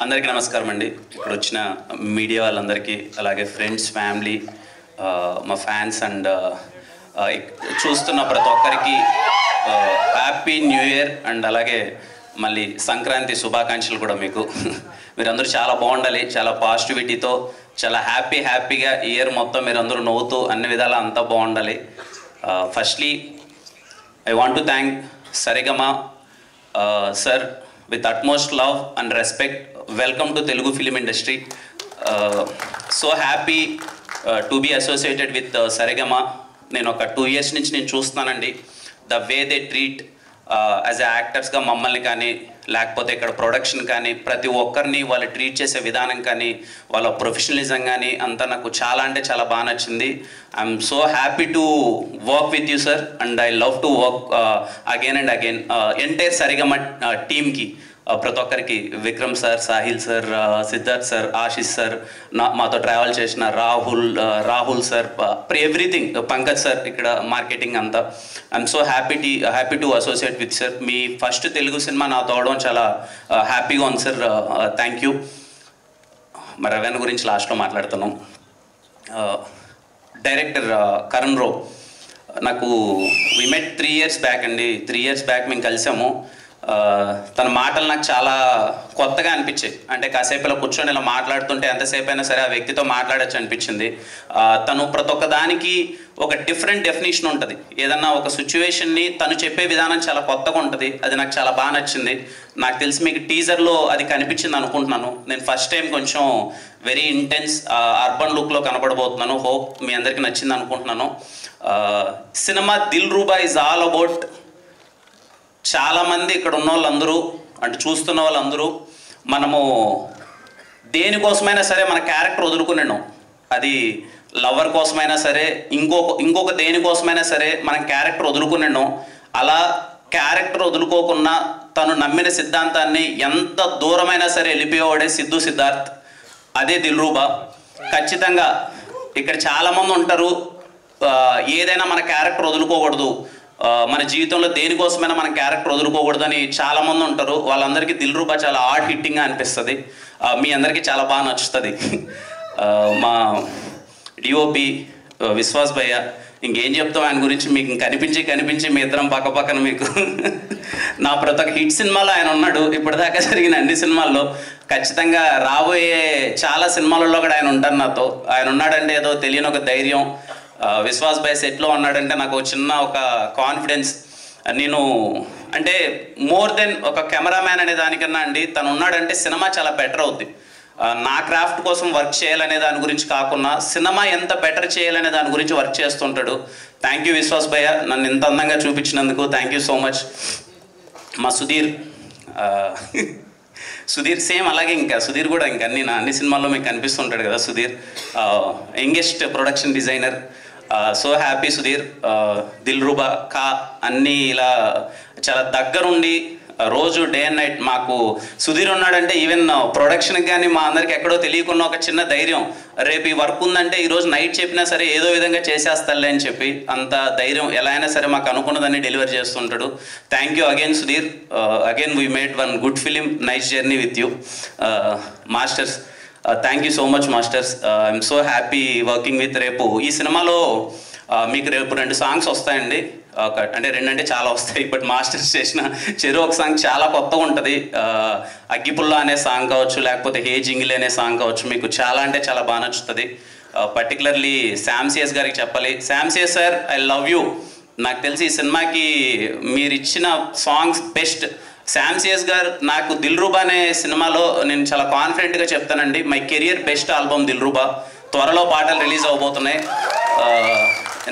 అందరికీ నమస్కారం అండి. ఇక్కడ వచ్చిన మీడియా వాళ్ళందరికీ, అలాగే ఫ్రెండ్స్, ఫ్యామిలీ, మా ఫ్యాన్స్ అండ్ చూస్తున్న ప్రతి ఒక్కరికి హ్యాపీ న్యూ ఇయర్ అండ్ అలాగే మళ్ళీ సంక్రాంతి శుభాకాంక్షలు కూడా మీకు. మీరందరూ చాలా బాగుండాలి, చాలా పాజిటివిటీతో, చాలా హ్యాపీగా ఇయర్ మొత్తం మీరందరూ నవ్వుతూ అన్ని విధాలా అంతా బాగుండాలి. Firstly I want to thank Sarigama sir with utmost love and respect. Welcome to Telugu film industry. So happy to be associated with Saregama. నేను ఒక 2 years నుంచి నేను చూస్తున్నానండి. The way they treat as యాక్టర్స్గా మమ్మల్ని కానీ, లేకపోతే ఇక్కడ ప్రొడక్షన్ కానీ, ప్రతి ఒక్కరిని వాళ్ళు ట్రీట్ చేసే విధానం కానీ, వాళ్ళ ప్రొఫెషనలిజం కానీ అంతా నాకు చాలా అంటే చాలా బాగా నచ్చింది. I'm so happy to work with you sir and I love to work again and again. Entire Saregama టీమ్కి, ప్రతి ఒక్కరికి, Vikram sir, Sahil sir, Siddharth sir, Ashish sir, మాతో ట్రావెల్ చేసిన Rahul sir, everything, Pankaj sir ఇక్కడ మార్కెటింగ్ అంతా. I'm so happy to associate with sir. మీ first Telugu cinema నాతో అవడం చాలా హ్యాపీగా ఉంది సార్. Thank you. మరి రవ్యాన్ గురించి లాస్ట్లో మాట్లాడుతున్నాం. డైరెక్టర్ కరణ్ రావు, నాకు వి మెట్ 3 years బ్యాక్ అండి. 3 years బ్యాక్ మేము కలిసాము. తన మాటలు నాకు చాలా కొత్తగా అనిపించాయి. అంటే కాసేపు ఇలా కూర్చొని ఇలా మాట్లాడుతుంటే ఎంతసేపు అయినా సరే ఆ వ్యక్తితో మాట్లాడచ్చు అనిపించింది. తను ప్రతి ఒక్క దానికి ఒక డిఫరెంట్ డెఫినేషన్ ఉంటుంది. ఏదన్నా ఒక సిచ్యువేషన్ని తను చెప్పే విధానం చాలా కొత్తగా ఉంటుంది. అది నాకు చాలా బాగా నచ్చింది. నాకు తెలిసి మీకు టీజర్లో అది కనిపించింది అనుకుంటున్నాను. నేను ఫస్ట్ టైం కొంచెం వెరీ ఇంటెన్స్ అర్బన్ లుక్లో కనపడబోతున్నాను. హోప్ మీ అందరికీ నచ్చింది అనుకుంటున్నాను. Cinema Dil Ruba is all about, చాలామంది ఇక్కడ ఉన్న వాళ్ళందరూ అంటే చూస్తున్న వాళ్ళందరూ మనము దేనికోసమైనా సరే మన క్యారెక్టర్ వదులుకున్నాను. అది లవర్ కోసమైనా సరే, ఇంకొక దేనికోసమైనా సరే మనం క్యారెక్టర్ వదులుకున్నాను. అలా క్యారెక్టర్ వదులుకోకుండా తను నమ్మిన సిద్ధాంతాన్ని ఎంత దూరమైనా సరే వెళ్ళిపోయేవాడే సిద్ధార్థ్. అదే దిల్ రూబా. ఖచ్చితంగా ఇక్కడ చాలామంది ఉంటారు, ఏదైనా మన క్యారెక్టర్ వదులుకోకూడదు, మన జీవితంలో దేనికోసమైనా మన క్యారెక్టర్ వదులుకోకూడదని చాలామంది ఉంటారు. వాళ్ళందరికీ దిల్ రూబా చాలా హార్డ్ హిట్టింగ్గా అనిపిస్తుంది. మీ అందరికీ చాలా బాగా నచ్చుతుంది. మా డిఓపి విశ్వాస్ భయ్య, ఇంకేం చెప్తాం ఆయన గురించి, మీకు కనిపించి మీ ఇద్దరం పక్కన మీకు నా ప్రతి ఒక్క హిట్ సినిమాలో ఆయన ఉన్నాడు. ఇప్పటిదాకా జరిగిన అన్ని సినిమాల్లో, ఖచ్చితంగా రాబోయే చాలా సినిమాలలో కూడా ఆయన ఉంటారు నాతో. ఆయన ఉన్నాడంటే ఏదో తెలియని ఒక ధైర్యం. విశ్వాస్ భాయ్ సెట్లో ఉన్నాడంటే నాకు చిన్న ఒక కాన్ఫిడెన్స్. నేను అంటే మోర్ దెన్ ఒక కెమెరామ్యాన్ అనే దానికన్నా అండి, తను ఉన్నాడంటే సినిమా చాలా బెటర్ అవుద్ది. నా క్రాఫ్ట్ కోసం వర్క్ చేయాలనే దాని గురించి కాకుండా సినిమా ఎంత బెటర్ చేయాలనే దాని గురించి వర్క్ చేస్తుంటాడు. థ్యాంక్ యూ విశ్వాస్ భయ్య, నన్ను ఇంత అందంగా చూపించినందుకు థ్యాంక్ యూ సో మచ్. మా సుధీర్ సేమ్ అలాగే. ఇంకా సుధీర్ కూడా ఇంకా అన్ని సినిమాల్లో మీకు కనిపిస్తుంటాడు కదా. Sudheer youngest production designer. So happy Sudheer. Dil Ruba అన్నీ ఇలా చాలా దగ్గరుండి రోజు డే అండ్ నైట్ మాకు సుధీర్ ఉన్నాడంటే ఈవెన్ ప్రొడక్షన్కి కానీ మా అందరికి ఎక్కడో తెలియకుండా ఒక చిన్న ధైర్యం. రేపు ఈ వర్క్ ఉందంటే ఈరోజు నైట్ చెప్పినా సరే ఏదో విధంగా చేసేస్తాలే అని చెప్పి అంత ధైర్యం. ఎలా అయినా సరే మాకు అనుకున్నదాన్ని డెలివరీ చేస్తుంటాడు. Thank you again Sudheer. Again we made one good film, nice journey with you. Masters, thank you so much masters. I'm so happy working with. రేపు ఈ సినిమాలో మీకు రేపు 2 సాంగ్స్ వస్తాయండి. అంటే 2 అంటే చాలా వస్తాయి. బట్ మాస్టర్స్ చేసిన ఒక సాంగ్ చాలా కొత్తగా ఉంటుంది. అగ్గిపుల్ల అనే సాంగ్ కావచ్చు, లేకపోతే హే జింగిల్ అనే సాంగ్ కావచ్చు, మీకు చాలా అంటే చాలా బాగా నచ్చుతుంది. పర్టికులర్లీ శామ్సియస్ గారికి చెప్పాలి. శామ్సియస్ సార్, ఐ లవ్ యూ. నాకు తెలిసి ఈ సినిమాకి మీరు ఇచ్చిన సాంగ్స్ బెస్ట్. శామ్సియస్ గారు నాకు దిల్ రూబా అనే సినిమాలో నేను చాలా కాన్ఫిడెంట్గా చెప్తానండి, my career best album Dil Ruba. త్వరలో పాటలు రిలీజ్ అవబోతున్నాయి.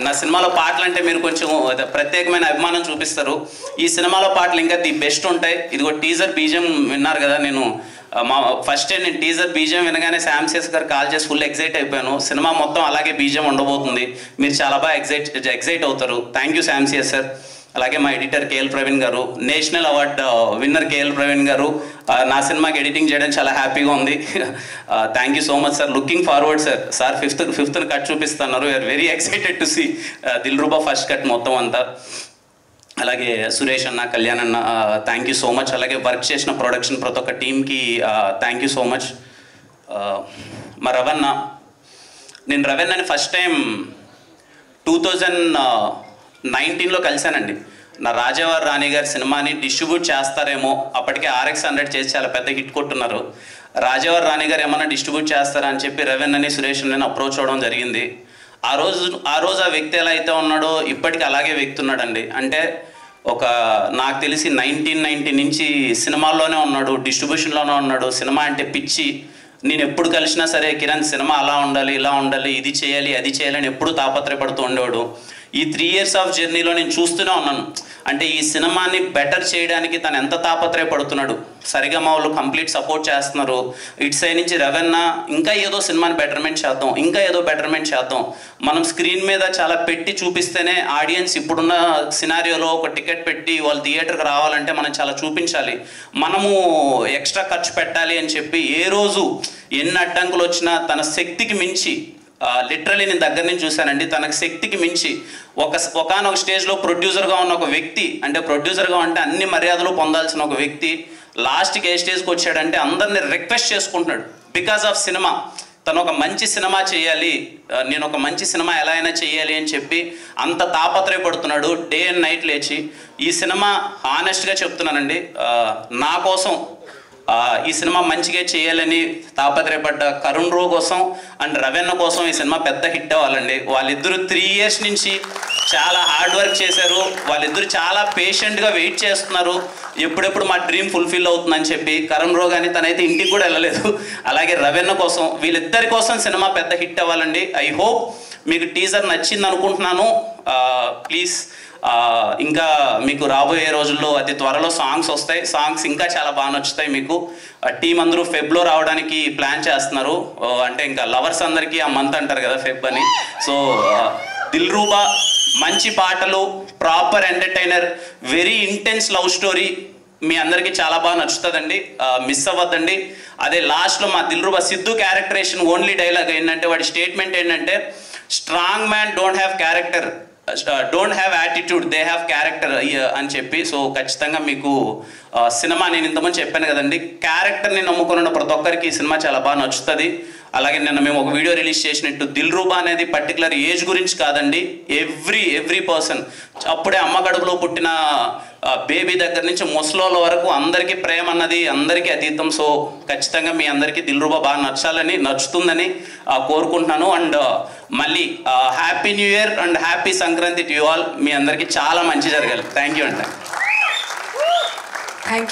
నా సినిమాలో పాటలు అంటే మీరు కొంచెం ప్రత్యేకమైన అభిమానం చూపిస్తారు. ఈ సినిమాలో పాటలు ఇంకా ది బెస్ట్ ఉంటాయి. ఇదిగో టీజర్ బీజియం విన్నారు కదా. నేను ఫస్ట్ టైం నేను టీజర్ బీజియం వినగానే శామ్సియస్ గారు కాల్ చేసి ఫుల్ ఎగ్జైట్ అయిపోయాను. సినిమా మొత్తం అలాగే బీజియం ఉండబోతుంది. మీరు చాలా బాగా ఎగ్జైట్ అవుతారు. Thank you Sam CS sir. అలాగే మా ఎడిటర్ కేఎల్ ప్రవీణ్ గారు, national award winner KL Praveen గారు, నా సినిమాకి ఎడిటింగ్ చేయడం చాలా హ్యాపీగా ఉంది. Thank you so much sir. Looking forward sir. Fifth cut చూపిస్తున్నారు. We're very excited to see Dil Ruba first cut మొత్తం అంతా. అలాగే సురేష్ అన్న, కళ్యాణ్ అన్న, థ్యాంక్ యూ సో మచ్. అలాగే వర్క్ చేసిన ప్రొడక్షన్ ప్రతి ఒక్క టీమ్కి థ్యాంక్ యూ సో మచ్. మా రవణ, నేను రవణని ఫస్ట్ టైం 2019లో కలిశానండి. నా రాజావారి రాణి గారి సినిమాని డిస్ట్రిబ్యూట్ చేస్తారేమో, అప్పటికే RX100 చేసి చాలా పెద్ద హిట్ కొట్టున్నారు. రాజావారి రాణి గారు ఏమన్నా డిస్ట్రిబ్యూట్ చేస్తారా అని చెప్పి రవణని, సురేష్ నేను అప్రోచ్ అవ్వడం జరిగింది. ఆ రోజు ఆ వ్యక్తి ఎలా అయితే ఉన్నాడో ఇప్పటికీ అలాగే వ్యక్తి ఉన్నాడండి. అంటే నాకు తెలిసి 1990 నుంచి సినిమాల్లోనే ఉన్నాడు, డిస్ట్రిబ్యూషన్లోనే ఉన్నాడు. సినిమా అంటే పిచ్చి. నేను ఎప్పుడు కలిసినా సరే కిరణ్ సినిమా అలా ఉండాలి, ఇలా ఉండాలి, ఇది చేయాలి, అది చేయాలని ఎప్పుడు తాపత్రయపడుతూ ఉండేవాడు. ఈ 3 years ఆఫ్ జర్నీలో నేను చూస్తూనే ఉన్నాను. అంటే ఈ సినిమాని బెటర్ చేయడానికి తను ఎంత తాపత్రయపడుతున్నాడు. సరిగమ వాళ్ళు కంప్లీట్ సపోర్ట్ చేస్తున్నారు. ఇటు సైడ్ నుంచి రవణ ఇంకా ఏదో సినిమాని బెటర్మెంట్ చేద్దాం, ఇంకా ఏదో బెటర్మెంట్ చేద్దాం. మనం స్క్రీన్ మీద చాలా పెట్టి చూపిస్తేనే ఆడియన్స్ ఇప్పుడున్న సినారియోలో ఒక టికెట్ పెట్టి వాళ్ళు థియేటర్కి రావాలంటే మనం చాలా చూపించాలి. మనము ఎక్స్ట్రా ఖర్చు పెట్టాలి అని చెప్పి ఏ రోజు ఎన్ని అడ్డంకులు వచ్చినా తన శక్తికి మించి, లిటరలీ నేను దగ్గర నుంచి చూశానండి, తనకు శక్తికి మించి ఒకనొక స్టేజ్లో ప్రొడ్యూసర్గా ఉన్న ఒక వ్యక్తి, అంటే ప్రొడ్యూసర్గా అంటే అన్ని మర్యాదలు పొందాల్సిన ఒక వ్యక్తి లాస్ట్కి ఏ స్టేజ్కి వచ్చాడంటే అందరినీ రిక్వెస్ట్ చేసుకుంటున్నాడు. బికాస్ ఆఫ్ సినిమా, తను ఒక మంచి సినిమా చేయాలి, నేను ఒక మంచి సినిమా ఎలా అయినా చేయాలి అని చెప్పి అంత తాపత్రయపడుతున్నాడు. డే అండ్ నైట్ లేచి ఈ సినిమా హానెస్ట్గా చెప్తున్నానండి, నా కోసం ఈ సినిమా మంచిగా చేయాలని తాపత్రయపడ్డ కరుణ్ రో కోసం అండ్ రవణ కోసం ఈ సినిమా పెద్ద హిట్ అవ్వాలండి. వాళ్ళిద్దరూ 3 years నుంచి చాలా హార్డ్ వర్క్ చేశారు. వాళ్ళిద్దరూ చాలా పేషెంట్గా వెయిట్ చేస్తున్నారు, ఎప్పుడెప్పుడు మా డ్రీమ్ ఫుల్ఫిల్ అవుతుందని చెప్పి. కరుణ్ రో కానీ తనైతే ఇంటికి కూడా వెళ్ళలేదు. అలాగే రవణ కోసం, వీళ్ళిద్దరి కోసం సినిమా పెద్ద హిట్ అవ్వాలండి. ఐ హోప్ మీకు టీజర్ నచ్చింది అనుకుంటున్నాను. ప్లీజ్ ఇంకా మీకు రాబోయే రోజుల్లో అతి త్వరలో సాంగ్స్ వస్తాయి. సాంగ్స్ ఇంకా చాలా బాగా నచ్చుతాయి మీకు. టీం అందరూ ఫెబ్లో రావడానికి ప్లాన్ చేస్తున్నారు. అంటే ఇంకా లవర్స్ అందరికీ ఆ మంత్ అంటారు కదా ఫెబ్ అని. సో దిల్రూబా మంచి పాటలు, proper entertainer, very intense love story మీ అందరికీ చాలా బాగా నచ్చుతుందండి. మిస్ అవ్వద్దండి. అదే లాస్ట్లో మా Dilruba Siddhu characterization only dialogue ఏంటంటే, వాడి స్టేట్మెంట్ ఏంటంటే, strong man don't have character, don't have attitude, they have character అని చెప్పి. సో ఖచ్చితంగా మీకు సినిమా, నేను ఇంతకుముందు చెప్పాను కదండి, క్యారెక్టర్ని నమ్ముకున్న ప్రతి ఒక్కరికి ఈ సినిమా చాలా బాగా నచ్చుతుంది. అలాగే నిన్న మేము ఒక వీడియో రిలీజ్ చేసినట్టు దిల్రూబా అనేది పర్టికులర్ ఏజ్ గురించి కాదండి, ఎవ్రీ పర్సన్, అప్పుడే అమ్మ గడుపులో పుట్టిన బేబీ దగ్గర నుంచి ముసలోళ్ళ వరకు అందరికీ ప్రేమ అన్నది అందరికీ అతీతం. సో ఖచ్చితంగా మీ అందరికీ దిల్రూబా బాగా నచ్చుతుందని కోరుకుంటున్నాను. అండ్ మళ్ళీ happy new year and happy Sankranti to you all. మీ అందరికీ చాలా మంచి జరగాలి. థ్యాంక్ యూ అండి. Thank you.